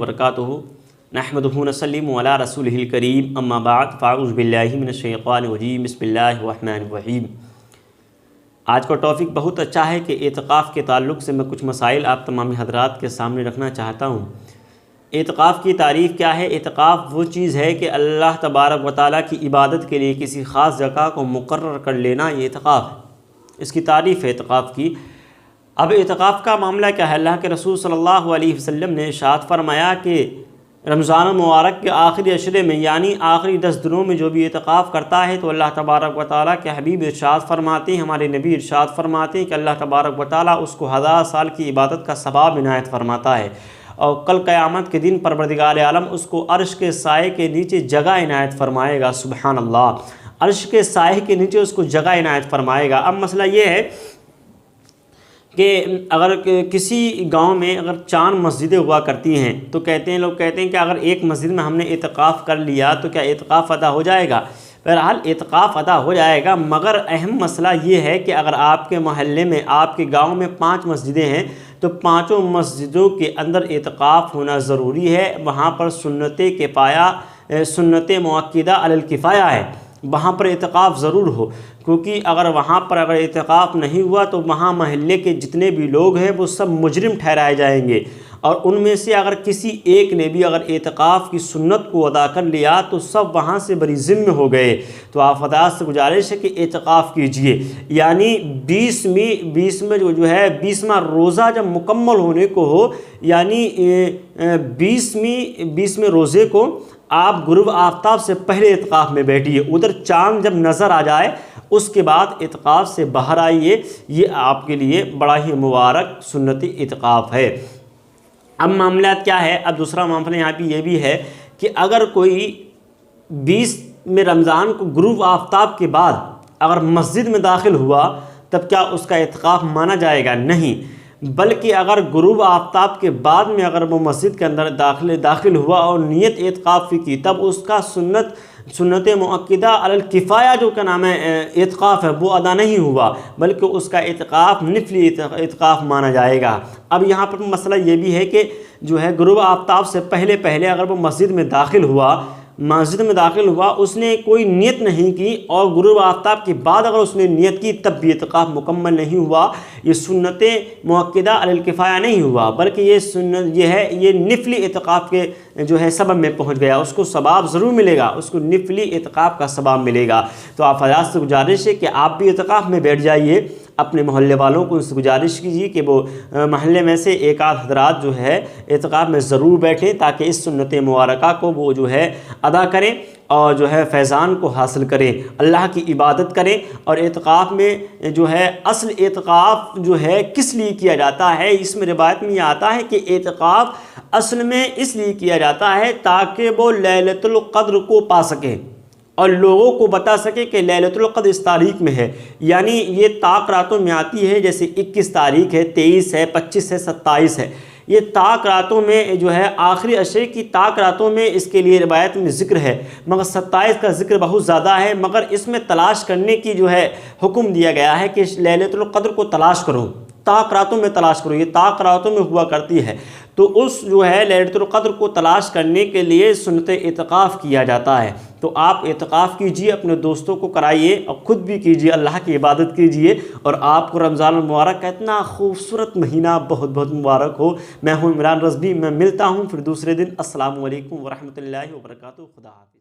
वबरकातुहू नहमदुहु नसल्लिमु अला रसूलिहिल करीम अम्मा बाद फ़ाऊज़ु बिल्लाहि मिनश शैतानिर रजीम बिस्मिल्लाहिर रहमानिर रहीम। आज का टॉपिक बहुत अच्छा है कि एतिकाफ़ के ताल्लुक़ से मैं कुछ मसाइल आप तमाम हज़रात के सामने रखना चाहता हूँ। एतिकाफ़ की तारीफ़ क्या है? एतिकाफ़ वो चीज़ है कि अल्लाह तबारक व तआला की इबादत के लिए किसी ख़ास जगह को मुकर्रर कर लेना, ये एतिकाफ़ है। इसकी तारीफ़ है एतिकाफ़ की। अब एतिकाफ़ का मामला क्या है? अल्लाह के रसूल सल्लल्लाहु अलैहि वसल्लम ने इरशाद फरमाया कि रमज़ान मुबारक के आखिरी अशरे में यानी आखिरी 10 दिनों में जो भी एतिकाफ़ करता है तो अल्लाह तबारक व तआला के हबीब इरशाद फरमाते हैं, हमारे नबी इरशाद फरमाते हैं कि अल्लाह तबारक व तआला उसको 1000 साल की इबादत का सवाब इनायत फरमाता है और कल क़यामत के दिन परवरदिगार आलम उसको अर्श के साए के नीचे जगह इनायत फरमाएगा। सुबहान अल्लाह, अर्श के साए के नीचे उसको जगह इनायत फरमाएगा। अब मसला ये है कि अगर किसी गांव में अगर 4 मस्जिदें हुआ करती हैं तो लोग कहते हैं कि अगर एक मस्जिद में हमने एतिकाफ़ कर लिया तो क्या एतिकाफ़ अदा हो जाएगा? बहरहाल एतिकाफ़ अदा हो जाएगा, मगर अहम मसला ये है कि अगर आपके मोहल्ले में, आपके गांव में 5 मस्जिदें हैं तो 5 मस्जिदों के अंदर एतिकाफ़ होना ज़रूरी है। वहाँ पर सुन्नत किफ़ाया, सुन्नत मुअक्किदा अलल किफ़ाया है, वहाँ पर एतिकाफ़ ज़रूर हो, क्योंकि अगर वहाँ पर अगर एतिकाफ़ नहीं हुआ तो वहाँ महल्ले के जितने भी लोग हैं वो सब मुजरिम ठहराए जाएंगे और उनमें से अगर किसी एक ने भी अगर एतिकाफ़ की सुन्नत को अदा कर लिया तो सब वहाँ से बरी ज़िम्म हो गए। तो आप खुदा से गुजारिश है कि एतिकाफ़ कीजिए, यानी 20 में जो है 20वां रोज़ा जब मुकम्मल होने को हो, यानी 20वें रोज़े को आप गुरूब आफ्ताब से पहले एतिकाफ़ में बैठिए, उधर चाँद जब नज़र आ जाए उसके बाद एतिकाफ़ से बाहर आइए। ये आपके लिए बड़ा ही मुबारक सुन्नती एतिकाफ़ है। अब मामला क्या है? अब दूसरा मामला यहाँ पे ये भी है कि अगर कोई 20 में रमज़ान को गुरूब आफ्ताब के बाद अगर मस्जिद में दाखिल हुआ तब क्या उसका एतिकाफ़ माना जाएगा? नहीं, बल्कि अगर गुरूब आफ्ताब के बाद में अगर वो मस्जिद के अंदर दाखिल हुआ और नियत एतिकाफ़ की तब उसका सुन्नत मुअक्किदा अलल किफ़ाया जो का नाम है एतिकाफ़ है वो अदा नहीं हुआ, बल्कि उसका एतिकाफ़ निफली एतिकाफ़ माना जाएगा। अब यहाँ पर मसला ये भी है कि जो है गुरूब आफ्ताब से पहले अगर वो मस्जिद में दाखिल हुआ उसने कोई नियत नहीं की और गुरूब आफ्ताब के बाद अगर उसने नियत की तब भी एतिकाफ़ मुकम्मल नहीं हुआ, ये सुन्नत मुअक्किदा अलल किफ़ाया नहीं हुआ, बल्कि ये निफली एतिकाफ़ के जो है सबब में पहुंच गया, उसको सवाब ज़रूर मिलेगा, उसको निफली एतिकाफ़ का सवाब मिलेगा। तो आप हज़रात से गुजारिश है कि आप भी एतिकाफ़ में बैठ जाइए, अपने मोहल्ले वालों को उनसे गुजारिश कीजिए कि वो मोहल्ले में से एक आध हज़रात जो है एतिकाफ़ में ज़रूर बैठें ताकि इस सुन्नत मुबारका को वो जो है अदा करें और जो है फैज़ान को हासिल करें, अल्लाह की इबादत करें। और एतिकाफ़ में जो है असल एतिकाफ़ जो है किस लिए किया जाता है? इसमें रिवायत में ये आता है कि एतिकाफ़ असल में इसलिए किया जाता है ताकि वो लैलतुल क़द्र को पा सकें और लोगों को बता सके कि लैलतुल क़द्र इस तारीख में है, यानी ये ताक रातों में आती है, जैसे 21 तारीख है, 23 है, 25 है, 27 है, ये ताक रातों में जो है आखिरी अशरे की ताक रातों में इसके लिए रिवायत में ज़िक्र है, मगर 27 का ज़िक्र बहुत ज़्यादा है, मगर इसमें तलाश करने की जो है हुक्म दिया गया है कि लैलतुल क़द्र को तलाश करो, ताक रातों में तलाश करो, ये ताक रातों में हुआ करती है। तो उस जो है लैलतुल क़द्र को तलाश करने के लिए सुन्नत एतिकाफ़ किया जाता है। तो आप एतिकाफ़ कीजिए, अपने दोस्तों को कराइए और ख़ुद भी कीजिए, अल्लाह की इबादत कीजिए और आपको रमज़ान मुबारक का इतना खूबसूरत महीना बहुत बहुत मुबारक हो। मैं हूँ इमरान रज़वी, मैं मिलता हूँ फिर दूसरे दिन। अस्सलामु अलैकुम वरहमतुल्लाहि वबरकातुहू। खुदा हाफ़िज़।